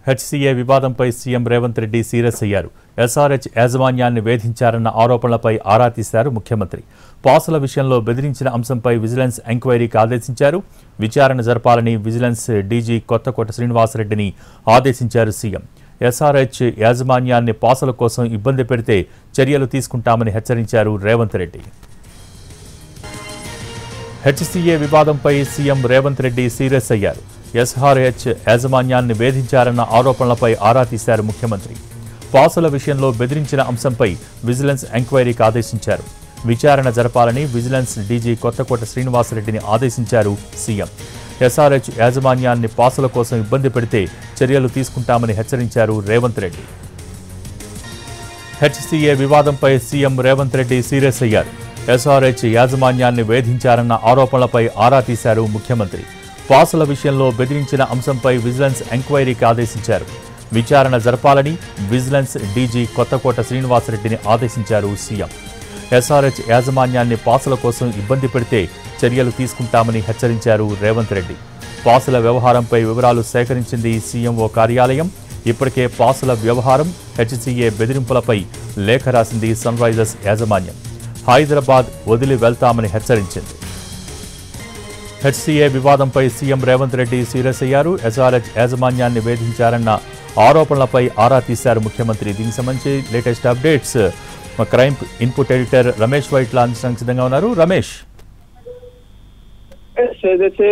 HCA వివాదంపై CM Revanth Reddy serious అయ్యారు. SRH యాజమాన్యాన్ని వేధించారన్న ఆరోపణలపై ఆరా తీశారు ముఖ్యమంత్రి. పాసుల విషయంలో బెదిరించిన అంశంపై విజిలెన్స్ ఎంక్వైరీకి ఆదేశించారు. విచారణ జరపాలని విజిలెన్స్ డీజీ కొత్తకోట శ్రీనివాసరెడ్డిని ఆదేశించారు సీఎం. ఎస్ఆర్హెచ్ యాజమాన్యాన్ని పాసుల కోసం ఇబ్బంది పెడితే చర్యలు తీసుకుంటామని హెచ్చరించారు రేవంత్ రెడ్డి. హెచ్సీఏ వివాదంపై సీఎం రేవంత్ రెడ్డి సీరియస్ అయ్యారు. ఎస్ఆర్హెచ్ యాజమాన్యాన్ని వేధించారన్న ఆరోపణలపై ఆరా తీశారు ముఖ్యమంత్రి. పాసుల విషయంలో బెదిరించిన అంశంపై విజిలెన్స్ ఎంక్వైరీకి ఆదేశించారు. విచారణ జరపాలని విజిలెన్స్ డీజీ కొత్తకోట శ్రీనివాసరెడ్డిని ఆదేశించారు సీఎం. ఎస్ఆర్హెచ్ యాజమాన్యాన్ని పాసుల కోసం ఇబ్బంది పెడితే చర్యలు తీసుకుంటామని హెచ్చరించారు రేవంత్ రెడ్డి. హెచ్సీఏ వివాదంపై సీఎం రేవంత్ రెడ్డి సీరియస్ అయ్యారు. ఎస్ఆర్హెచ్ యాజమాన్యాన్ని వేధించారన్న ఆరోపణలపై ఆరా తీశారు ముఖ్యమంత్రి. పాసుల విషయంలో బెదిరించిన అంశంపై విజిలెన్స్ ఎంక్వైరీకి ఆదేశించారు. విచారణ జరపాలని విజిలెన్స్ డీజీ కొత్తకోట శ్రీనివాసరెడ్డిని ఆదేశించారు సీఎం. ఎస్ఆర్హెచ్ యాజమాన్యాన్ని పాసుల కోసం ఇబ్బంది పెడితే చర్యలు తీసుకుంటామని హెచ్చరించారు రేవంత్ రెడ్డి. పాసుల వ్యవహారంపై వివరాలు సేకరించింది సీఎంఓ కార్యాలయం. ఇప్పటికే పాసుల వ్యవహారం, హెచ్సీఏ బెదిరింపులపై లేఖ రాసింది సన్ రైజర్స్ యాజమాన్యం. హైదరాబాద్ వదిలి వెళ్తామని హెచ్చరించింది. హెచ్సీఏ వివాదంపై సీఎం రేవంత్ రెడ్డి సీరియస్ అయ్యారు. ఎస్ఆర్హెచ్ యాజమాన్యాన్ని వేధించారన్న ఆరోపణలపై ఆరా తీశారు ముఖ్యమంత్రి. దీనికి సంబంధించి లేటెస్ట్ అప్డేట్స్ మా crime input editor Ramesh Vaitla అందించడానికి సిద్ధంగా ఉన్నారు. రమేష్, ఏదైతే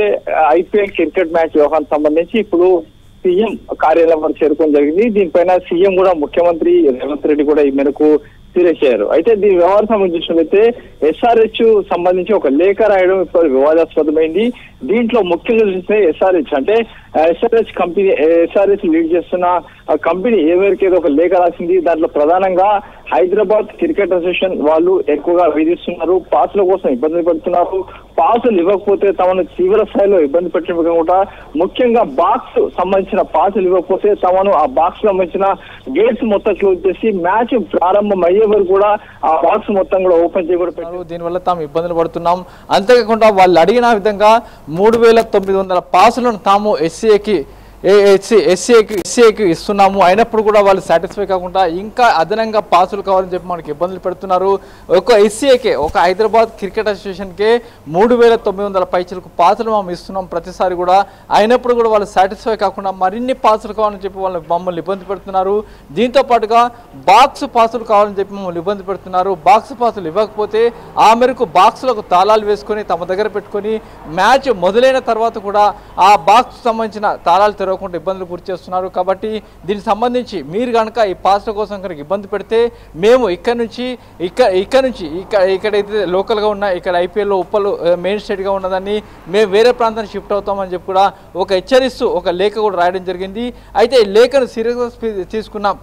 ఐపీఎల్ క్రికెట్ మ్యాచ్ వ్యవహారం సంబంధించి ఇప్పుడు సీఎం కార్యాలయం చేరుకోవడం జరిగింది. దీనిపైన సీఎం కూడా ముఖ్యమంత్రి రేవంత్ రెడ్డి కూడా ఈ మేరకు సీరియస్ అయ్యారు. అయితే దీని వ్యవహారం సంబంధించినట్లయితే ఎస్ఆర్హెచ్ సంబంధించి ఒక లేఖ రాయడం ఇప్పుడు వివాదాస్పదమైంది. దీంట్లో ముఖ్యంగా చూస్తే ఎస్ఆర్హెచ్ అంటే ఎస్ఆర్హెచ్ కంపెనీ, ఎస్ఆర్హెచ్ లీడ్ చేస్తున్న కంపెనీ ఏ మేరకు ఏదో ఒక లేఖ రాసింది. దాంట్లో ప్రధానంగా హైదరాబాద్ క్రికెట్ అసోసియేషన్ వాళ్ళు ఎక్కువగా వేధిస్తున్నారు, పాసుల కోసం ఇబ్బంది పడుతున్నారు, పాసులు ఇవ్వకపోతే తమను తీవ్ర స్థాయిలో ఇబ్బంది పెట్టడం కాకుండా ముఖ్యంగా బాక్స్ సంబంధించిన పాసులు ఇవ్వకపోతే తమను ఆ బాక్స్ సంబంధించిన గేట్స్ మొత్తం క్లోజ్ చేసి మ్యాచ్ ప్రారంభం అయ్యే వరకు కూడా ఆ బాక్స్ మొత్తం కూడా ఓపెన్ చేయకూడదు. దీనివల్ల తాము ఇబ్బందులు పడుతున్నాం. అంతేకాకుండా వాళ్ళు అడిగిన విధంగా 3900 పాసులను తాము ఎస్సీఏకి ఇస్తున్నాము. అయినప్పుడు కూడా వాళ్ళు సాటిస్ఫై కాకుండా ఇంకా అదనంగా పాసులు కావాలని చెప్పి మనకి ఇబ్బందులు పెడుతున్నారు. ఒక ఎస్సీఏకే, ఒక హైదరాబాద్ క్రికెట్ అసోసియేషన్కే 3900 పైచలకు పాసులు మేము ఇస్తున్నాం ప్రతిసారి కూడా. అయినప్పుడు కూడా వాళ్ళు సాటిస్ఫై కాకుండా మరిన్ని పాసులు కావాలని చెప్పి వాళ్ళు మమ్మల్ని ఇబ్బంది పెడుతున్నారు. దీంతో పాటుగా బాక్స్ పాసులు కావాలని చెప్పి మమ్మల్ని ఇబ్బంది పెడుతున్నారు. బాక్స్ పాసులు ఇవ్వకపోతే ఆ మేరకు బాక్సులకు తాళాలు వేసుకొని తమ దగ్గర పెట్టుకొని మ్యాచ్ మొదలైన తర్వాత కూడా ఆ బాక్స్ సంబంధించిన తాళాలు తెరవకుండా ఇబ్బందులు గురి చేస్తున్నారు. కాబట్టి దీనికి సంబంధించి మీరు కనుక ఈ పాసుల కోసం కనుక ఇబ్బంది పెడితే మేము ఇక్కడైతే లోకల్గా ఉన్న ఇక్కడ ఐపీఎల్లో ఉప్పలు మెయిన్ స్టేట్గా ఉన్నదాన్ని మేము వేరే ప్రాంతానికి షిఫ్ట్ అవుతామని చెప్పి కూడా ఒక హెచ్చరిస్తూ ఒక లేఖ కూడా రాయడం జరిగింది. అయితే ఈ లేఖను సీరియస్గా తీసుకున్న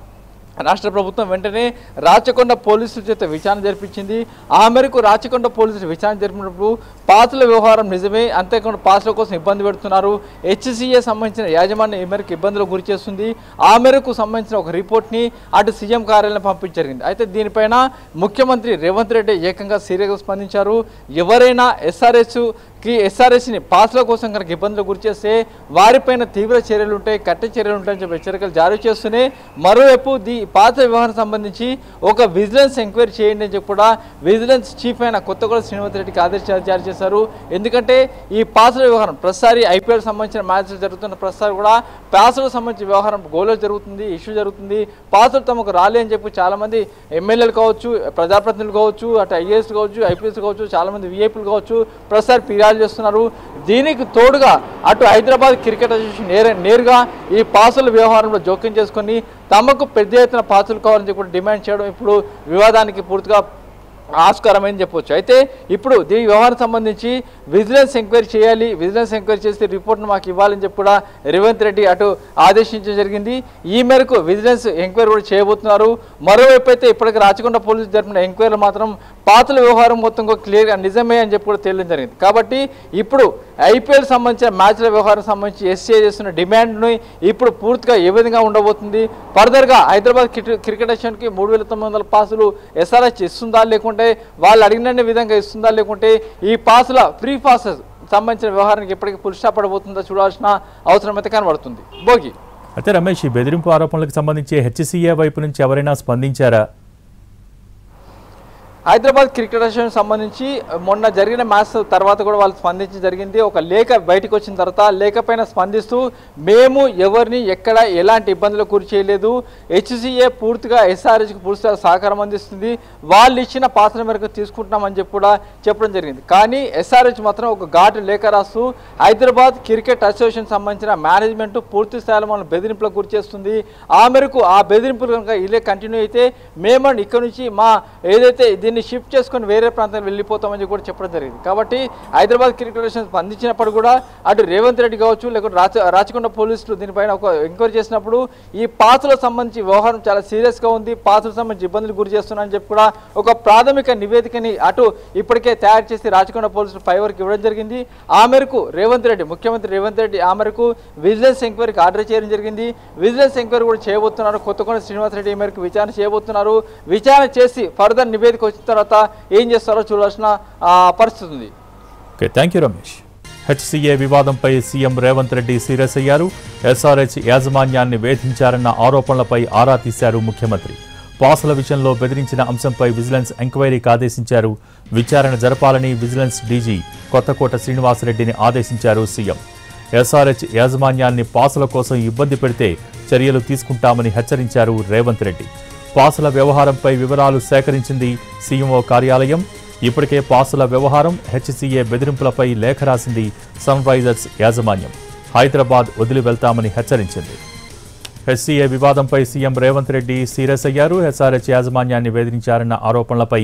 రాష్ట్ర ప్రభుత్వం వెంటనే రాచకొండ పోలీసుల చేత విచారణ జరిపించింది. ఆ మేరకు రాచకొండ పోలీసులు విచారణ జరిపినప్పుడు పాసుల వ్యవహారం నిజమే, అంతేకాకుండా పాసుల కోసం ఇబ్బంది పెడుతున్నారు, హెచ్సీఏ సంబంధించిన యాజమాన్యం ఈ మేరకు ఇబ్బందులు గురి చేస్తుంది, ఆ మేరకు సంబంధించిన ఒక రిపోర్ట్ని అటు సీఎం కార్యాలయం పంపించడం జరిగింది. అయితే దీనిపైన ముఖ్యమంత్రి రేవంత్ రెడ్డి ఏకంగా సీరియస్గా స్పందించారు. ఎవరైనా ఎస్ఆర్హెచ్ని పాసుల కోసం కనుక ఇబ్బందులు గురి చేస్తే వారిపైన తీవ్ర చర్యలు ఉంటాయి, కఠిన చర్యలు ఉంటాయని చెప్పి హెచ్చరికలు జారీ చేస్తూనే మరోవైపు పాసుల వ్యవహారం సంబంధించి ఒక విజిలెన్స్ ఎంక్వైరీ చేయండి అని చెప్పి కూడా విజిలెన్స్ చీఫ్ అయిన కొత్తగూడ శ్రీనివాస్ రెడ్డికి ఆదేశాలు జారీ చేశారు. ఎందుకంటే ఈ పాసుల వ్యవహారం ప్రతిసారి ఐపీఎల్ సంబంధించిన మ్యాచ్లు జరుగుతున్న ప్రతిసారి కూడా పాసులకు సంబంధించిన వ్యవహారం గోలో జరుగుతుంది, ఇష్యూ జరుగుతుంది. పాసులు తమకు రాలే అని చెప్పి చాలామంది ఎమ్మెల్యేలు కావచ్చు, ప్రజాప్రతినిధులు కావచ్చు, అటు ఐఏఎస్ కావచ్చు, ఐపీఎస్ కావచ్చు, చాలామంది వీఐపీలు కావచ్చు ప్రతిసారి ఫిర్యాదు చేస్తున్నారు. దీనికి తోడుగా అటు హైదరాబాద్ క్రికెట్ అసోసియేషన్ నేరుగా ఈ పాసుల వ్యవహారంలో జోక్యం చేసుకొని తమకు పెద్ద ఎత్తున పాసులు కావాలని చెప్పి డిమాండ్ చేయడం ఇప్పుడు వివాదానికి పూర్తిగా ఆస్కారమైంది చెప్పవచ్చు. అయితే ఇప్పుడు దీని వ్యవహారం సంబంధించి విజిలెన్స్ ఎంక్వైరీ చేయాలి, విజిలెన్స్ ఎంక్వైరీ చేస్తే రిపోర్ట్ను మాకు ఇవ్వాలని చెప్పి కూడా రేవంత్ రెడ్డి అటు ఆదేశించడం జరిగింది. ఈ మేరకు విజిలెన్స్ ఎంక్వైరీ కూడా చేయబోతున్నారు. మరోవైపు అయితే ఇప్పటికీ రాచకొండ పోలీసులు జరిపిన ఎంక్వైరీలో మాత్రం పాసుల వ్యవహారం మొత్తం క్లియర్గా నిజమే అని చెప్పి కూడా తేలడం జరిగింది. కాబట్టి ఇప్పుడు ఐపీఎల్ సంబంధించిన మ్యాచ్ల వ్యవహారం సంబంధించి ఎస్సీఏ చేస్తున్న డిమాండ్ని ఇప్పుడు పూర్తిగా ఏ విధంగా ఉండబోతుంది, ఫర్దర్గా హైదరాబాద్ క్రికెట్ అసోసియేషన్కి 3900 పాసులు ఎస్ఆర్హెచ్ ఇస్తుందా, లేకుంటే వాళ్ళు అడిగిన విధంగా ఇస్తుందా, లేకుంటే ఈ పాసుల ఫ్రీ పాసెస్ సంబంధించిన వ్యవహారానికి ఎప్పటికీ ఫుల్ స్టాప్ పడబోతుందో చూడాల్సిన అవసరం అయితే కనబడుతుంది. భోగి. అయితే రమేష్, ఈ బెదిరింపు ఆరోపణలకు సంబంధించి హెచ్సిఏ వైపు నుంచి ఎవరైనా స్పందించారా? హైదరాబాద్ క్రికెట్ అసోసియేషన్ సంబంధించి మొన్న జరిగిన మ్యాచ్ తర్వాత కూడా వాళ్ళు స్పందించి జరిగింది. ఒక లేఖ బయటకు వచ్చిన తర్వాత లేఖ పైన స్పందిస్తూ మేము ఎవరిని ఎక్కడ ఎలాంటి ఇబ్బందులకు గురి చేయలేదు, హెచ్సిఏ పూర్తిగా ఎస్ఆర్హెచ్కి పూర్తిగా సహకారం అందిస్తుంది, వాళ్ళు ఇచ్చిన పాత్ర మేరకు తీసుకుంటున్నామని చెప్పి కూడా చెప్పడం జరిగింది. కానీ ఎస్ఆర్హెచ్ మాత్రం ఒక ఘాటు లేఖ రాస్తూ హైదరాబాద్ క్రికెట్ అసోసియేషన్ సంబంధించిన మేనేజ్మెంట్ పూర్తి స్థాయిలో మనం బెదిరింపులకు గురి చేస్తుంది, ఆ మేరకు ఆ బెదిరింపులు కనుక ఇదే కంటిన్యూ అయితే మేము ఇక్కడ నుంచి మా ఏదైతే దీన్ని షిఫ్ట్ చేసుకొని వేరే ప్రాంతానికి వెళ్ళిపోతామని కూడా చెప్పడం జరిగింది. కాబట్టి హైదరాబాద్ క్రికెట్ అసోసియేషన్ స్పందించినప్పుడు కూడా అటు రేవంత్ రెడ్డి కావచ్చు, లేకపోతే రాచకొండ పోలీసులు దీనిపైన ఒక ఎంక్వైరీ చేసినప్పుడు ఈ పాసులకు సంబంధించి వ్యవహారం చాలా సీరియస్గా ఉంది, పాసులకు సంబంధించి ఇబ్బందులు గురి చేస్తున్నారని చెప్పి కూడా ఒక ప్రాథమిక నివేదికని అటు ఇప్పటికే తయారు చేసి రాచకొండ పోలీసులు ఫైవర్కి ఇవ్వడం జరిగింది. ఆ మేరకు రేవంత్ రెడ్డి, ముఖ్యమంత్రి రేవంత్ రెడ్డి ఆ మేరకు విజిలెన్స్ ఎంక్వైరీకి ఆర్డర్ చేయడం జరిగింది. విజిలెన్స్ ఎంక్వైరీ కూడా చేయబోతున్నారు. కొత్తకొండ శ్రీనివాసరెడ్డి ఈ మేరకు విచారణ చేయబోతున్నారు. విచారణ చేసి ఫర్దర్ నివేదిక వచ్చిన తర్వాత ఏం చేస్తారో చూడాల్సిన పరిస్థితి ఉంది. Okay, thank you Ramesh. HCA వివాదంపై సీఎం రేవంత్ రెడ్డి సీరియస్ అయ్యారు. ఎస్ఆర్హెచ్ యాజమాన్యాన్ని వేధించారన్న ఆరోపణలపై ఆరా తీశారు ముఖ్యమంత్రి. పాసుల విషయంలో బెదిరించిన అంశంపై విజిలెన్స్ ఎంక్వైరీకి ఆదేశించారు. విచారణ జరపాలని విజిలెన్స్ డీజీ కొత్తకోట శ్రీనివాసరెడ్డిని ఆదేశించారు సీఎం. ఎస్ఆర్హెచ్ యాజమాన్యాన్ని పాసుల కోసం ఇబ్బంది పెడితే చర్యలు తీసుకుంటామని హెచ్చరించారు రేవంత్ రెడ్డి. పాసుల వ్యవహారంపై వివరాలు సేకరించింది సీఎంఓ కార్యాలయం. ఇప్పటికే పాసుల వ్యవహారం, హెచ్సిఏ బెదిరింపులపై లేఖ రాసింది సన్ రైజర్స్ యాజమాన్యం. హైదరాబాద్ వదిలి వెళ్తామని హెచ్చరించింది. హెచ్సిఏ వివాదంపై సీఎం రేవంత్ రెడ్డి సీరియస్ అయ్యారు. ఎస్ఆర్హెచ్ యాజమాన్యాన్ని వేధించారన్న ఆరోపణలపై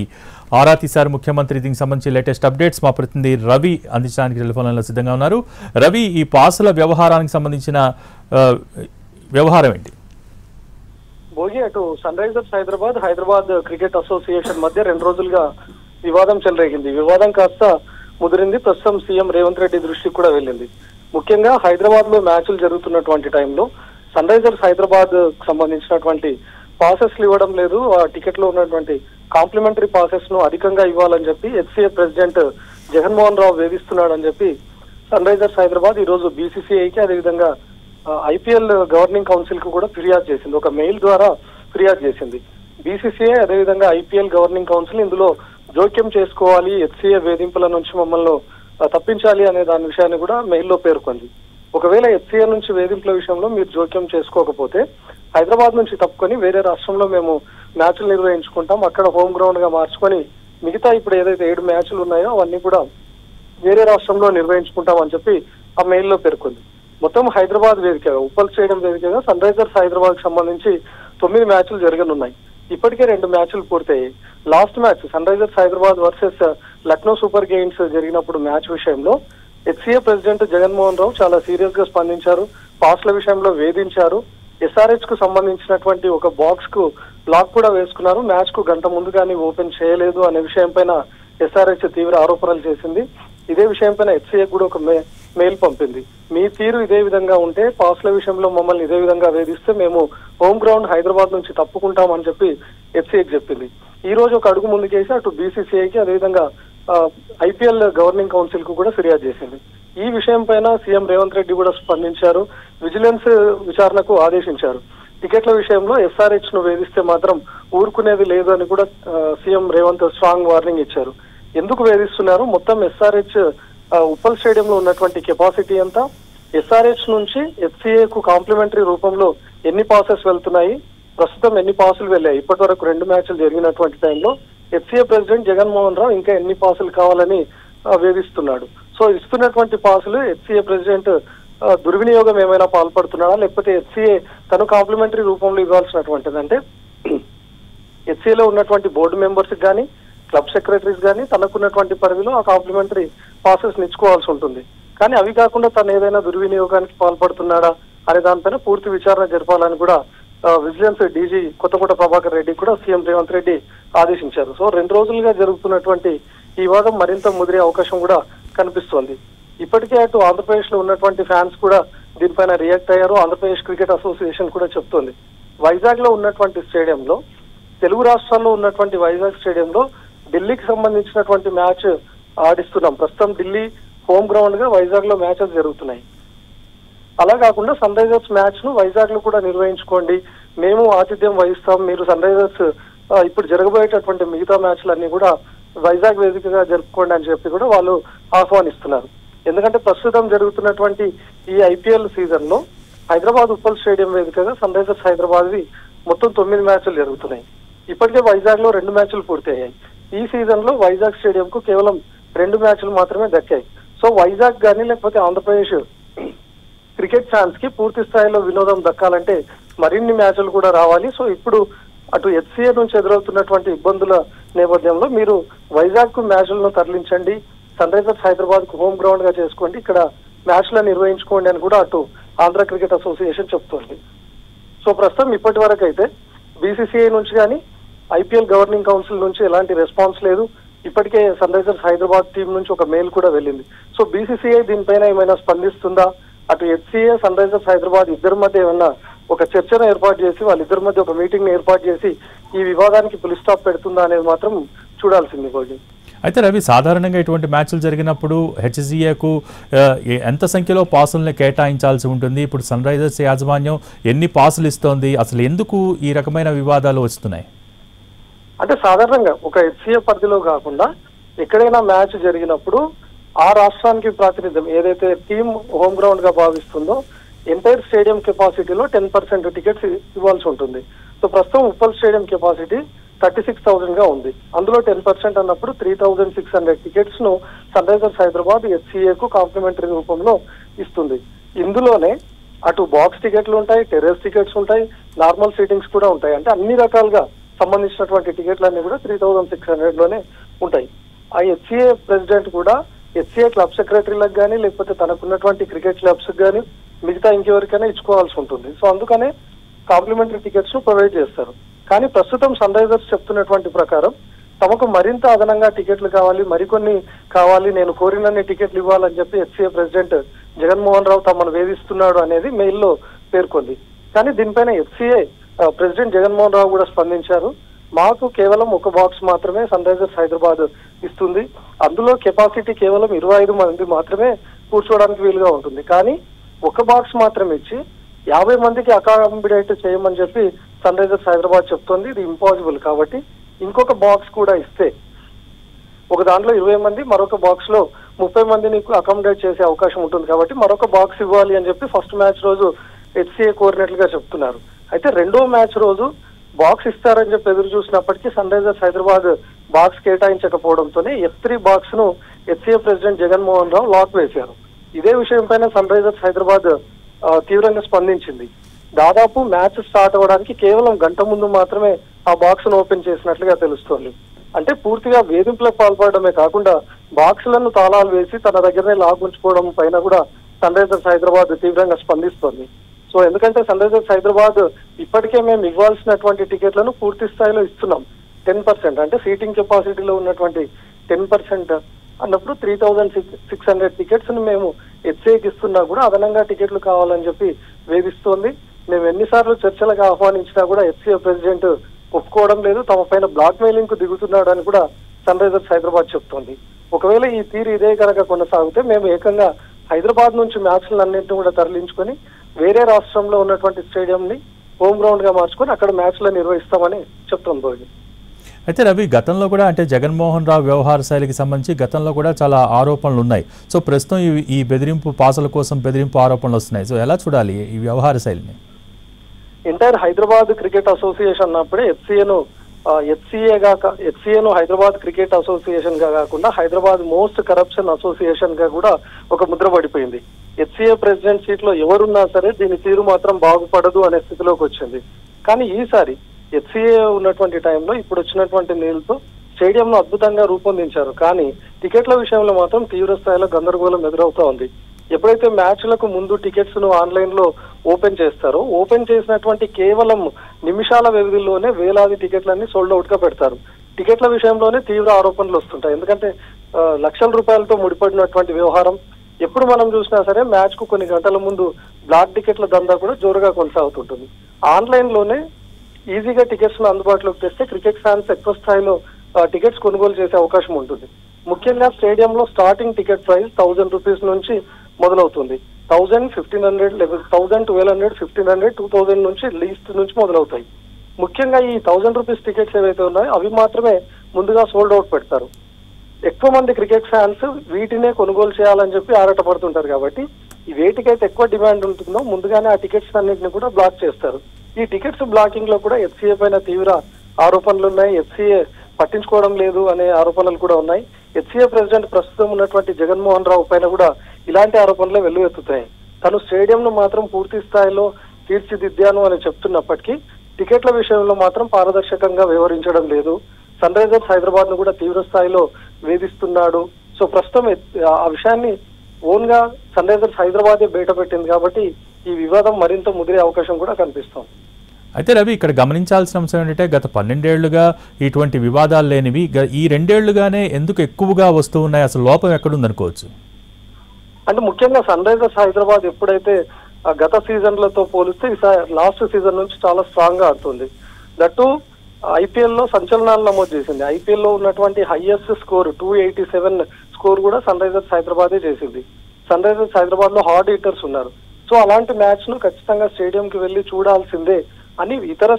ఆరా తీశారు ముఖ్యమంత్రి. దీనికి సంబంధించి లేటెస్ట్ అప్డేట్స్ మా ప్రతినిధి రవి అందించడానికి టెలిఫోన్ లైన్లో సిద్ధంగా ఉన్నారు. రవి, ఈ పాసుల వ్యవహారానికి సంబంధించిన వ్యవహారం ఏంటి? భోగి, అటు sun Risers Hyderabad cricket association మధ్య 2 రోజులుగా వివాదం చెలరేగింది. వివాదం కాస్త ముదిరింది. ప్రస్తుతం సీఎం రేవంత్ రెడ్డి దృష్టికి కూడా వెళ్ళింది. ముఖ్యంగా హైదరాబాద్ లో మ్యాచ్లు జరుగుతున్నటువంటి టైంలో సన్ రైజర్స్ హైదరాబాద్ సంబంధించినటువంటి పాసెస్లు ఇవ్వడం లేదు, ఆ టికెట్ లో ఉన్నటువంటి కాంప్లిమెంటరీ పాసెస్ ను అధికంగా ఇవ్వాలని చెప్పి హెచ్సిఏ ప్రెసిడెంట్ జగన్మోహన్ రావు వేధిస్తున్నాడని చెప్పి సన్ రైజర్స్ హైదరాబాద్ ఈ రోజు బీసీసీఐకి, అదేవిధంగా ఐపీఎల్ గవర్నింగ్ కౌన్సిల్ కు కూడా ఫిర్యాదు చేసింది. ఒక మెయిల్ ద్వారా ఫిర్యాదు చేసింది. బీసీసీఐ అదేవిధంగా ఐపీఎల్ గవర్నింగ్ కౌన్సిల్ ఇందులో జోక్యం చేసుకోవాలి, హెచ్సిఏ వేధింపుల నుంచి మమ్మల్ని తప్పించాలి అనే దాని విషయాన్ని కూడా మెయిల్లో పేర్కొంది. ఒకవేళ హెచ్సిఏ నుంచి వేధింపుల విషయంలో మీరు జోక్యం చేసుకోకపోతే హైదరాబాద్ నుంచి తప్పుకొని వేరే రాష్ట్రంలో మేము మ్యాచ్లు నిర్వహించుకుంటాం, అక్కడ హోమ్ గ్రౌండ్ గా మార్చుకొని మిగతా ఇప్పుడు ఏదైతే 7 మ్యాచ్లు ఉన్నాయో అవన్నీ కూడా వేరే రాష్ట్రంలో నిర్వహించుకుంటాం అని చెప్పి ఆ మెయిల్లో పేర్కొంది. మొత్తం హైదరాబాద్ వేదికగా, ఉప్పల్ స్టేడియం వేదికగా సన్ రైజర్స్ హైదరాబాద్ కి సంబంధించి 9 మ్యాచ్లు జరగనున్నాయి. ఇప్పటికే 2 మ్యాచ్లు పూర్తయ్యాయి. Last match sun Risers Hyderabad versus Lucknow super kings జరిగినప్పుడు మ్యాచ్ విషయంలో హెచ్సిఏ ప్రెసిడెంట్ జగన్మోహన్ రావు చాలా సీరియస్ గా స్పందించారు. పాస్ల విషయంలో వేధించారు. ఎస్ఆర్హెచ్ కు సంబంధించినటువంటి ఒక బాక్స్ కు బ్లాక్ కూడా వేసుకున్నారు. మ్యాచ్ కు గంట ముందు కానీ ఓపెన్ చేయలేదు అనే విషయం పైన ఎస్ఆర్హెచ్ తీవ్ర ఆరోపణలు చేసింది. ఇదే విషయం పైన హెచ్సిఏ కూడా ఒక మెయిల్ పంపింది. మీ తీరు ఇదే విధంగా ఉంటే, పాస్ల విషయంలో మమ్మల్ని ఇదే విధంగా వేధిస్తే మేము హోమ్ గ్రౌండ్ హైదరాబాద్ నుంచి తప్పుకుంటామని చెప్పి హెచ్సిఏకి చెప్పింది. ఈ రోజు ఒక అడుగు ముందుకేసి అటు బీసీసీఐకి, అదేవిధంగా ఐపీఎల్ గవర్నింగ్ కౌన్సిల్ కు కూడా ఫిర్యాదు చేసింది. ఈ విషయం పైన సీఎం రేవంత్ రెడ్డి కూడా స్పందించారు. విజిలెన్స్ విచారణకు ఆదేశించారు. టికెట్ల విషయంలో ఎస్ఆర్హెచ్ ను వేధిస్తే మాత్రం ఊరుకునేది లేదు అని కూడా సీఎం రేవంత్ స్ట్రాంగ్ వార్నింగ్ ఇచ్చారు. ఎందుకు వేధిస్తున్నారు, మొత్తం ఎస్ఆర్హెచ్ ఉప్పల్ స్టేడియంలో ఉన్నటువంటి కెపాసిటీ ఎంత, ఎస్ఆర్హెచ్ నుంచి హెచ్సిఏ కు కాంప్లిమెంటరీ రూపంలో ఎన్ని పాసెస్ వెళ్తున్నాయి, ప్రస్తుతం ఎన్ని పాసులు వెళ్ళాయి, ఇప్పటి వరకు 2 మ్యాచ్లు జరిగినటువంటి టైంలో హెచ్సిఏ ప్రెసిడెంట్ జగన్మోహన్ రావు ఇంకా ఎన్ని పాసులు కావాలని వేధిస్తున్నాడు. సో ఇస్తున్నటువంటి పాసులు హెచ్సిఏ ప్రెసిడెంట్ దుర్వినియోగం ఏమైనా పాల్పడుతున్నాడా, లేకపోతే హెచ్సిఏ తను కాంప్లిమెంటరీ రూపంలో ఇవ్వాల్సినటువంటిది, అంటే హెచ్సిఏలో ఉన్నటువంటి బోర్డు మెంబర్స్ కానీ క్లబ్ సెక్రటరీస్ కానీ తనకున్నటువంటి పరిధిలో ఆ కాంప్లిమెంటరీ పాసెస్ ఇచ్చుకోవాల్సి ఉంటుంది. కానీ అవి కాకుండా తను ఏదైనా దుర్వినియోగానికి పాల్పడుతున్నాడా అనే దానిపైన పూర్తి విచారణ జరపాలని కూడా విజిలెన్స్ డీజీ కొత్తకోట ప్రభాకర్ రెడ్డి కూడా సీఎం రేవంత్ రెడ్డి ఆదేశించారు. సో 2 రోజులుగా జరుగుతున్నటువంటి ఈ వివాదం మరింత ముదిరే అవకాశం కూడా కనిపిస్తోంది. ఇప్పటికే అటు ఆంధ్రప్రదేశ్ లో ఉన్నటువంటి ఫ్యాన్స్ కూడా దీనిపైన రియాక్ట్ అయ్యారు. ఆంధ్రప్రదేశ్ క్రికెట్ అసోసియేషన్ కూడా చెప్తోంది, వైజాగ్ లో ఉన్నటువంటి స్టేడియంలో, తెలుగు రాష్ట్రాల్లో ఉన్నటువంటి వైజాగ్ స్టేడియంలో ఢిల్లీకి సంబంధించినటువంటి మ్యాచ్ ఆడిస్తున్నాం. ప్రస్తుతం ఢిల్లీ హోమ్ గ్రౌండ్ గా వైజాగ్ లో మ్యాచెస్ జరుగుతున్నాయి. అలా కాకుండా సన్ రైజర్స్ మ్యాచ్ ను వైజాగ్ లో కూడా నిర్వహించుకోండి, మేము ఆతిథ్యం వహిస్తాం, మీరు సన్ రైజర్స్ ఇప్పుడు జరగబోయేటటువంటి మిగతా మ్యాచ్లన్నీ కూడా వైజాగ్ వేదికగా జరుపుకోండి అని చెప్పి కూడా వాళ్ళు ఆహ్వానిస్తున్నారు. ఎందుకంటే ప్రస్తుతం జరుగుతున్నటువంటి ఈ ఐపీఎల్ సీజన్ లో హైదరాబాద్ ఉప్పల్ స్టేడియం వేదికగా సన్ రైజర్స్ హైదరాబాద్ మొత్తం 9 మ్యాచ్లు జరుగుతున్నాయి. ఇప్పటికే వైజాగ్ లో 2 మ్యాచ్లు పూర్తయ్యాయి. ఈ సీజన్ లో వైజాగ్ స్టేడియం కు కేవలం 2 మ్యాచ్లు మాత్రమే దక్కాయి. సో వైజాగ్ కానీ లేకపోతే ఆంధ్రప్రదేశ్ క్రికెట్ ఫ్యాన్స్ కి పూర్తి స్థాయిలో వినోదం దక్కాలంటే మరిన్ని మ్యాచ్లు కూడా రావాలి. సో ఇప్పుడు అటు హెచ్సిఏ నుంచి ఎదురవుతున్నటువంటి ఇబ్బందుల నేపథ్యంలో మీరు వైజాగ్ కు మ్యాచ్లను తరలించండి, సన్ రైజర్స్ హైదరాబాద్ కు హోమ్ గ్రౌండ్ గా చేసుకోండి, ఇక్కడ మ్యాచ్లను నిర్వహించుకోండి అని కూడా అటు ఆంధ్ర క్రికెట్ అసోసియేషన్ చెప్తోంది. సో ప్రస్తుతం ఇప్పటి వరకు అయితే బీసీసీఐ నుంచి కానీ ఐపీఎల్ గవర్నింగ్ కౌన్సిల్ నుంచి ఎలాంటి రెస్పాన్స్ లేదు. ఇప్పటికే సన్ రైజర్స్ హైదరాబాద్ టీం నుంచి ఒక మెయిల్ కూడా వెళ్ళింది. సో బీసీసీఐ దీనిపైన ఏమైనా స్పందిస్తుందా, అటు హెచ్సిఏ సన్ రైజర్స్ హైదరాబాద్ ఇద్దరి మధ్య ఏమన్నా ఒక చర్చను ఏర్పాటు చేసి వాళ్ళిద్దరి మధ్య ఒక మీటింగ్ ని ఏర్పాటు చేసి ఈ వివాదానికి ఫుల్ స్టాప్ పెడుతుందా అనేది మాత్రం చూడాల్సింది భోగి. అయితే రవి, సాధారణంగా ఇటువంటి మ్యాచ్లు జరిగినప్పుడు హెచ్సిఏకు ఎంత సంఖ్యలో పాసుల్ని కేటాయించాల్సి ఉంటుంది? ఇప్పుడు సన్ రైజర్స్ యాజమాన్యం ఎన్ని పాసులు ఇస్తోంది? అసలు ఎందుకు ఈ రకమైన వివాదాలు వస్తున్నాయి? అంటే సాధారణంగా ఒక హెచ్సిఏ పరిధిలో కాకుండా ఎక్కడైనా మ్యాచ్ జరిగినప్పుడు ఆ రాష్ట్రానికి ప్రాతినిధ్యం ఏదైతే టీం హోమ్ గ్రౌండ్ గా భావిస్తుందో ఎంటైర్ స్టేడియం కెపాసిటీలో 10% టికెట్స్ ఇవ్వాల్సి ఉంటుంది. సో ప్రస్తుతం ఉప్పల్ స్టేడియం కెపాసిటీ 36,000 గా ఉంది. అందులో 10% అన్నప్పుడు 3,600 టికెట్స్ ను సన్ రైజర్స్ హైదరాబాద్ హెచ్సిఏకు కాంప్లిమెంటరీ రూపంలో ఇస్తుంది. ఇందులోనే అటు బాక్స్ టికెట్లు ఉంటాయి, టెర్రస్ టికెట్స్ ఉంటాయి, నార్మల్ సీటింగ్స్ కూడా ఉంటాయి. అంటే అన్ని రకాలుగా సంబంధించినటువంటి టికెట్లన్నీ కూడా 3,600 లోనే ఉంటాయి. ఆ హెచ్సిఏ ప్రెసిడెంట్ కూడా హెచ్సిఏ క్లబ్ సెక్రటరీలకు కానీ లేకపోతే తనకున్నటువంటి క్రికెట్ క్లబ్స్ కానీ మిగతా ఇంకెవరికైనా ఇచ్చుకోవాల్సి ఉంటుంది. సో అందుకనే కాంప్లిమెంటరీ టికెట్స్ ను ప్రొవైడ్ చేస్తారు. కానీ ప్రస్తుతం సన్ రైజర్స్ చెప్తున్నటువంటి ప్రకారం తమకు మరింత అదనంగా టికెట్లు కావాలి, మరికొన్ని కావాలి, నేను కోరినన్ని టికెట్లు ఇవ్వాలని చెప్పి హెచ్సిఏ ప్రెసిడెంట్ జగన్మోహన్ రావు తమను వేధిస్తున్నాడు అనేది మెయిల్లో పేర్కొంది. కానీ దీనిపైన హెచ్సిఏ ప్రెసిడెంట్ జగన్మోహన్ రావు కూడా స్పందించారు. మాకు కేవలం ఒక బాక్స్ మాత్రమే సన్ రైజర్స్ హైదరాబాద్ ఇస్తుంది, అందులో కెపాసిటీ కేవలం 25 మంది మాత్రమే కూర్చోవడానికి వీలుగా ఉంటుంది. కానీ ఒక బాక్స్ మాత్రం ఇచ్చి 50 మందికి అకామిడేట్ చేయమని చెప్పి సన్ రైజర్స్ హైదరాబాద్ చెప్తోంది. ఇది ఇంపాసిబుల్. కాబట్టి ఇంకొక బాక్స్ కూడా ఇస్తే ఒక దాంట్లో 20 మంది, మరొక బాక్స్ లో 30 మందిని అకామిడేట్ చేసే అవకాశం ఉంటుంది. కాబట్టి మరొక బాక్స్ ఇవ్వాలి అని చెప్పి ఫస్ట్ మ్యాచ్ రోజు హెచ్సిఏ కోరినట్లుగా చెప్తున్నారు. అయితే రెండో మ్యాచ్ రోజు బాక్స్ ఇస్తారని చెప్పి ఎదురు చూసినప్పటికీ సన్ రైజర్స్ హైదరాబాద్ బాక్స్ కేటాయించకపోవడంతోనే F3 బాక్స్ ను HCA president Jaganmohan Rao lock వేశారు. ఇదే విషయం పైన సన్ రైజర్స్ హైదరాబాద్ తీవ్రంగా స్పందించింది. దాదాపు మ్యాచ్ స్టార్ట్ అవ్వడానికి కేవలం గంట ముందు మాత్రమే ఆ బాక్స్ ను ఓపెన్ చేసినట్లుగా తెలుస్తోంది. అంటే పూర్తిగా వేధింపులకు పాల్పడమే కాకుండా బాక్సులను తాళాలు వేసి తన దగ్గరనే లాక్ ఉంచుకోవడం పైన కూడా సన్ రైజర్స్ హైదరాబాద్ తీవ్రంగా స్పందిస్తోంది. సో ఎందుకంటే సన్ రైజర్స్ హైదరాబాద్ ఇప్పటికే మేము ఇవ్వాల్సినటువంటి టికెట్లను పూర్తి స్థాయిలో ఇస్తున్నాం. 10% అంటే సీటింగ్ కెపాసిటీలో ఉన్నటువంటి 10% అన్నప్పుడు 3,600 టికెట్స్ ను మేము హెచ్సిఏకి ఇస్తున్నా కూడా అదనంగా టికెట్లు కావాలని చెప్పి వేధిస్తోంది. మేము ఎన్నిసార్లు చర్చలకు ఆహ్వానించినా కూడా హెచ్సిఏ ప్రెసిడెంట్ ఒప్పుకోవడం లేదు, తమ పైన బ్లాక్ మెయిలింగ్ కు దిగుతున్నాడు అని కూడా సన్ రైజర్స్ హైదరాబాద్ చెప్తోంది. ఒకవేళ ఈ తీరు ఇదే కనుక కొనసాగితే మేము ఏకంగా హైదరాబాద్ నుంచి మ్యాచ్లన్నింటినీ కూడా తరలించుకొని వేరే రాష్ట్రంలో ఉన్నటువంటి స్టేడియం ని హోమ్ గ్రౌండ్ గా మార్చుకొని అక్కడ మ్యాచ్లను నిర్వహిస్తామని చెప్తుంది భోగి. అయితే రవి, గతంలో కూడా అంటే జగన్మోహన్ రావు వ్యవహార శైలికి సంబంధించి గతంలో కూడా చాలా ఆరోపణలు ఉన్నాయి. సో ప్రస్తుతం ఈ బెదిరింపు పాసుల కోసం బెదిరింపు ఆరోపణలు వస్తున్నాయి. సో ఎలా చూడాలి ఈ వ్యవహార శైలిని? ఎంటైర్ హైదరాబాద్ క్రికెట్ అసోసియేషన్ అన్నప్పుడే హెచ్సిఏను హైదరాబాద్ క్రికెట్ అసోసియేషన్ గా కాకుండా హైదరాబాద్ మోస్ట్ కరప్షన్ అసోసియేషన్ గా కూడా ఒక ముద్ర పడిపోయింది. హెచ్సిఏ ప్రెసిడెంట్ సీట్ లో ఎవరున్నా సరే దీని తీరు మాత్రం బాగుపడదు అనే స్థితిలోకి వచ్చింది. కానీ ఈసారి హెచ్సిఏ ఉన్నటువంటి టైంలో ఇప్పుడు వచ్చినటువంటి నీళ్ళతో స్టేడియంను అద్భుతంగా రూపొందించారు. కానీ టికెట్ల విషయంలో మాత్రం తీవ్ర స్థాయిలో గందరగోళం ఎదురవుతా ఉంది. ఎప్పుడైతే మ్యాచ్లకు ముందు టికెట్స్ ను ఆన్లైన్ లో ఓపెన్ చేస్తారో ఓపెన్ చేసినటువంటి కేవలం నిమిషాల వ్యవధిలోనే వేలాది టికెట్లన్నీ సోల్డ్ అవుట్ గా పెడతారు. టికెట్ల విషయంలోనే తీవ్ర ఆరోపణలు వస్తుంటాయి. ఎందుకంటే లక్షల రూపాయలతో ముడిపడినటువంటి వ్యవహారం. ఎప్పుడు మనం చూసినా సరే మ్యాచ్ కు కొన్ని గంటల ముందు బ్లాక్ టికెట్ల దందా కూడా జోరుగా కొనసాగుతుంటుంది. ఆన్లైన్ లోనే ఈజీగా టికెట్స్ ను అందుబాటులోకి తెస్తే క్రికెట్ ఫ్యాన్స్ ఎక్కువ స్థాయిలో టికెట్స్ కొనుగోలు చేసే అవకాశం ఉంటుంది. ముఖ్యంగా స్టేడియంలో స్టార్టింగ్ టికెట్ ప్రైస్ 1,000 రూపీస్ నుంచి మొదలవుతుంది. 1000, 1500, లేకపోతే 1000, 1200, 1500, 2000 నుంచి లీస్ట్ నుంచి మొదలవుతాయి. ముఖ్యంగా ఈ 1000 రూపీస్ టికెట్స్ ఏవైతే ఉన్నాయో అవి మాత్రమే ముందుగా సోల్డ్ అవుట్ పెడతారు. ఎక్కువ మంది క్రికెట్ ఫ్యాన్స్ వీటినే కొనుగోలు చేయాలని చెప్పి ఆరాటపడుతుంటారు కాబట్టి ఈ వేటికైతే ఎక్కువ డిమాండ్ ఉంటుందో ముందుగానే ఆ టికెట్స్ అన్నింటిని కూడా బ్లాక్ చేస్తారు. ఈ టికెట్స్ బ్లాకింగ్ లో కూడా హెచ్సిఏ పైన తీవ్ర ఆరోపణలు ఉన్నాయి. హెచ్సిఏ పట్టించుకోవడం లేదు అనే ఆరోపణలు కూడా ఉన్నాయి. హెచ్సిఏ ప్రెసిడెంట్ ప్రస్తుతం ఉన్నటువంటి జగన్మోహన్ రావు పైన కూడా ఇలాంటి ఆరోపణలే వెల్లువెత్తుతాయి. తను స్టేడియం ను మాత్రం పూర్తి స్థాయిలో తీర్చిదిద్దాను అని చెప్తున్నప్పటికీ టికెట్ల విషయంలో మాత్రం పారదర్శకంగా వ్యవహరించడం లేదు. సన్ రైజర్స్ హైదరాబాద్ ను కూడా తీవ్ర స్థాయిలో వేధిస్తున్నాడు. సో ప్రస్తుతం ఆ విషయాన్ని ఓన్ గా సన్ రైజర్స్ హైదరాబాదే బయట పెట్టింది కాబట్టి ఈ వివాదం మరింత ముదిరే అవకాశం కూడా కనిపిస్తోంది. అయితే రవి, ఇక్కడ గమనించాల్సిన అంశం ఏంటంటే గత 12 ఏళ్లుగా ఇటువంటి వివాదాలు లేనివి ఈ 2 ఏళ్లుగానే ఎందుకు ఎక్కువగా వస్తూ ఉన్నాయి? అసలు లోపం ఎక్కడుందనుకోవచ్చు? అంటే ముఖ్యంగా సన్ రైజర్స్ హైదరాబాద్ ఎప్పుడైతే గత సీజన్లతో పోలిస్తే లాస్ట్ సీజన్ నుంచి చాలా స్ట్రాంగ్ గా ఆడుతుంది. దట్టు ఐపీఎల్ లో సంచలనాలు నమోదు చేసింది. ఐపీఎల్ లో ఉన్నటువంటి హైయెస్ట్ స్కోర్ 287 స్కోర్ కూడా సన్ రైజర్స్ హైదరాబాదే చేసింది. సన్ రైజర్స్ హైదరాబాద్ లో హార్డ్ హిట్టర్స్ ఉన్నారు. సో అలాంటి మ్యాచ్ ను ఖచ్చితంగా స్టేడియం కి వెళ్లి చూడాల్సిందే అని ఇతర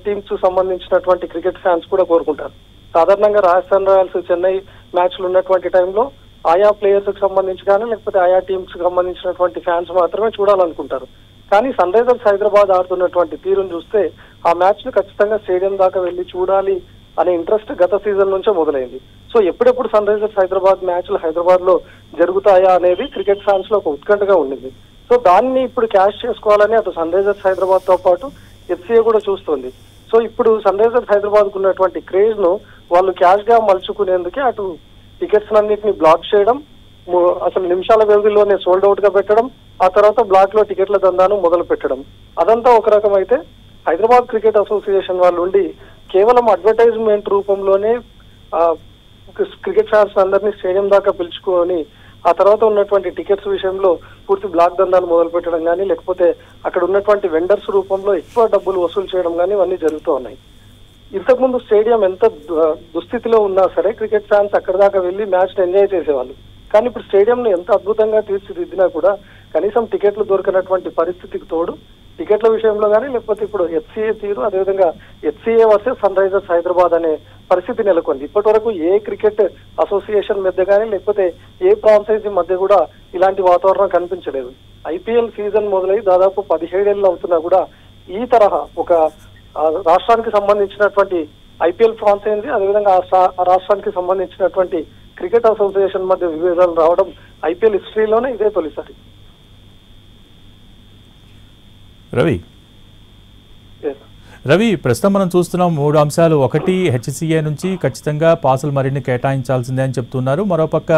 టీమ్స్ సంబంధించినటువంటి క్రికెట్ ఫ్యాన్స్ కూడా కోరుకుంటారు. సాధారణంగా రాజస్థాన్ రాయల్స్, చెన్నై మ్యాచ్లు ఉన్నటువంటి టైంలో ఆయా ప్లేయర్స్ కి సంబంధించి కానీ లేకపోతే ఆయా టీమ్స్ కి సంబంధించినటువంటి ఫ్యాన్స్ మాత్రమే చూడాలనుకుంటారు. కానీ సన్ రైజర్స్ హైదరాబాద్ ఆడుతున్నటువంటి తీరును చూస్తే ఆ మ్యాచ్ ను ఖచ్చితంగా స్టేడియం దాకా వెళ్లి చూడాలి అనే ఇంట్రెస్ట్ గత సీజన్ నుంచే మొదలైంది. సో ఎప్పుడెప్పుడు సన్ రైజర్స్ హైదరాబాద్ మ్యాచ్లు హైదరాబాద్ లో జరుగుతాయా అనేది క్రికెట్ ఫ్యాన్స్ లో ఒక ఉత్కంఠగా ఉండింది. సో దాన్ని ఇప్పుడు క్యాష్ చేసుకోవాలని అటు సన్ రైజర్స్ హైదరాబాద్ తో పాటు హెచ్సిఏ కూడా చూస్తుంది. సో ఇప్పుడు సన్ రైజర్స్ హైదరాబాద్ కు ఉన్నటువంటి క్రేజ్ ను వాళ్ళు క్యాష్ గా మలుచుకునేందుకే అటు టికెట్స్ అన్నింటినీ బ్లాక్ చేయడం, అసలు నిమిషాల వ్యవధిలోనే సోల్డ్ అవుట్ గా పెట్టడం, ఆ తర్వాత బ్లాక్ లో టికెట్ల దందాను మొదలు పెట్టడం. అదంతా ఒక రకం అయితే హైదరాబాద్ క్రికెట్ అసోసియేషన్ వాళ్ళు ఉండి కేవలం అడ్వర్టైజ్మెంట్ రూపంలోనే క్రికెట్ ఫ్యాన్స్ అందరినీ స్టేడియం దాకా పిలుచుకొని ఆ తర్వాత ఉన్నటువంటి టికెట్స్ విషయంలో పూర్తి బ్లాక్ దందాలు మొదలు పెట్టడం కానీ లేకపోతే అక్కడ ఉన్నటువంటి వెండర్స్ రూపంలో ఎక్కువ డబ్బులు వసూలు చేయడం కానీ ఇవన్నీ జరుగుతూ ఉన్నాయి. ఇంతకుముందు స్టేడియం ఎంత దుస్థితిలో ఉన్నా సరే క్రికెట్ ఫ్యాన్స్ అక్కడ దాకా వెళ్లి మ్యాచ్ ఎంజాయ్ చేసేవాళ్ళు. కానీ ఇప్పుడు స్టేడియం ను ఎంత అద్భుతంగా తీర్చిదిద్దినా కూడా కనీసం టికెట్లు దొరకనటువంటి పరిస్థితికి తోడు టికెట్ల విషయంలో కానీ లేకపోతే ఇప్పుడు హెచ్సిఏ తీరు, అదేవిధంగా HCA versus sun Risers Hyderabad అనే పరిస్థితి నెలకొంది. ఇప్పటి వరకు ఏ క్రికెట్ అసోసియేషన్ మధ్య కానీ లేకపోతే ఏ ఫ్రాంచైజీ మధ్య కూడా ఇలాంటి వాతావరణం కనిపించలేదు. ఐపీఎల్ సీజన్ మొదలై దాదాపు 17 ఏళ్ళు అవుతున్నా కూడా ఈ తరహా ఒక రాష్ట్రానికి సంబంధించినటువంటి ఐపీఎల్ ఫ్రాంచైజీ అదేవిధంగా ఆ రాష్ట్రానికి సంబంధించినటువంటి క్రికెట్ అసోసియేషన్ మధ్య విభేదాలు రావడం ఐపీఎల్ హిస్టరీలోనే ఇదే తొలిసారి. రవి, ప్రస్తుతం మనం చూస్తున్నాం 3 అంశాలు. ఒకటి, హెచ్సిఏ నుంచి ఖచ్చితంగా పాసులు మరిన్ని కేటాయించాల్సిందే అని చెప్తున్నారు. మరోపక్క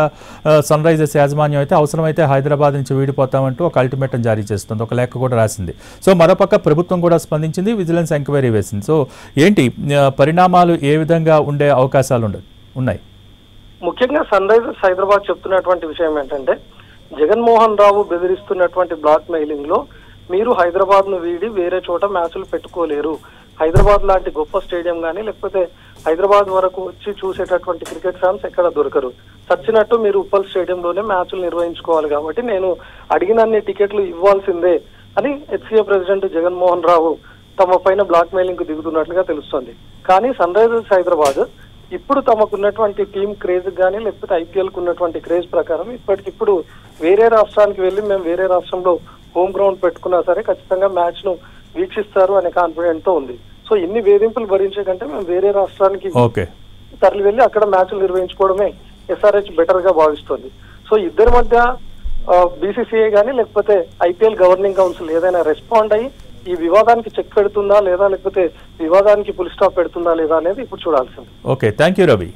సన్ రైజర్స్ యాజమాన్యం అయితే అవసరమైతే హైదరాబాద్ నుంచి వీడిపోతామంటూ ఒక అల్టిమేటం జారీ చేస్తుంది, ఒక లేఖ కూడా రాసింది. సో మరోపక్క ప్రభుత్వం కూడా స్పందించింది, విజిలెన్స్ ఎంక్వైరీ వేసింది. సో ఏంటి పరిణామాలు, ఏ విధంగా ఉండే అవకాశాలు ఉన్నాయి? ముఖ్యంగా సన్ రైజర్స్ హైదరాబాద్ చెప్తున్నటువంటి విషయం ఏంటంటే జగన్మోహన్ రావు బెదిరిస్తున్నటువంటి బ్లాక్ మెయిలింగ్ లో మీరు హైదరాబాద్ ను వీడి వేరే చోట మ్యాచ్లు పెట్టుకోలేరు, హైదరాబాద్ లాంటి గొప్ప స్టేడియం కానీ లేకపోతే హైదరాబాద్ వరకు వచ్చి చూసేటటువంటి క్రికెట్ ఫ్యాన్స్ ఎక్కడ దొరకరు, చచ్చినట్టు మీరు ఉప్పల్ స్టేడియంలోనే మ్యాచ్లు నిర్వహించుకోవాలి కాబట్టి నేను అడిగినన్ని టికెట్లు ఇవ్వాల్సిందే అని హెచ్సిఏ ప్రెసిడెంట్ జగన్మోహన్ రావు తమ పైన బ్లాక్ మెయిలింగ్ కు దిగుతున్నట్లుగా తెలుస్తోంది. కానీ సన్ రైజర్స్ హైదరాబాద్ ఇప్పుడు తమకున్నటువంటి టీం క్రేజ్ కానీ లేకపోతే ఐపీఎల్ కు ఉన్నటువంటి క్రేజ్ ప్రకారం ఇప్పటికిప్పుడు వేరే రాష్ట్రానికి వెళ్ళి మేము వేరే రాష్ట్రంలో హోమ్ గ్రౌండ్ పెట్టుకున్నా సరే ఖచ్చితంగా మ్యాచ్ ను వీక్షిస్తారు అనే కాన్ఫిడెంట్ తో ఉంది. సో ఇన్ని వేధింపులు భరించే కంటే మేము వేరే రాష్ట్రానికి తరలి వెళ్ళి అక్కడ మ్యాచ్లు నిర్వహించుకోవడమే ఎస్ఆర్హెచ్ బెటర్ గా భావిస్తోంది. సో ఇద్దరి మధ్య బీసీసీఐ కానీ లేకపోతే ఐపీఎల్ గవర్నింగ్ కౌన్సిల్ ఏదైనా రెస్పాండ్ అయ్యి ఈ వివాదానికి చెక్ పెడుతుందా లేదా లేకపోతే వివాదానికి ఫుల్ స్టాప్ పెడుతుందా లేదా అనేది ఇప్పుడు చూడాల్సింది. Okay, thank you Ravi.